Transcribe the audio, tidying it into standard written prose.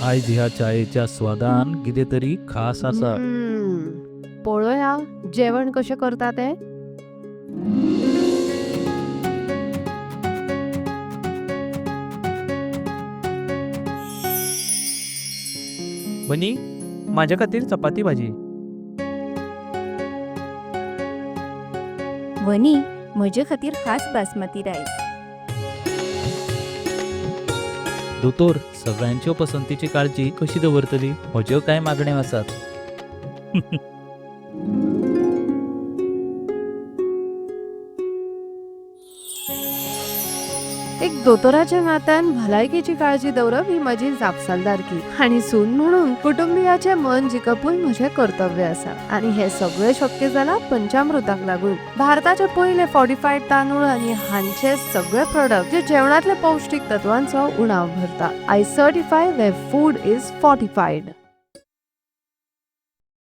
आयज ह्या चायेच्या स्वादान कितें तरी खास आसा. पळोवया जेवण कशें करता ते. वनी माझ्या खातीर चपाती भाजी. वनी म्हजे खातीर खास बासमती रायस. दोतोर, सगळ्यांच्यो पसंतीची काळजी कशी दवरतली? म्हज्यो कांय मागण्यो आसात. एक दोतोराच्या नात्यान भलायकेची काळजी दवरप ही म्हजी जापसालदारकी आणि सून म्हणून कुटुंबियाचे मन जिखपूय म्हजें कर्तव्य आसा. आणि हे सगळें शक्य जाला पंचामृताक लागून. भारताचे पयले फॉर्टिफाईड तांदूळ आणि हांचे सगळे प्रोडक्ट जे जेवणातले पौष्टिक तत्वांचो उणाव भरता. I certify where food is fortified.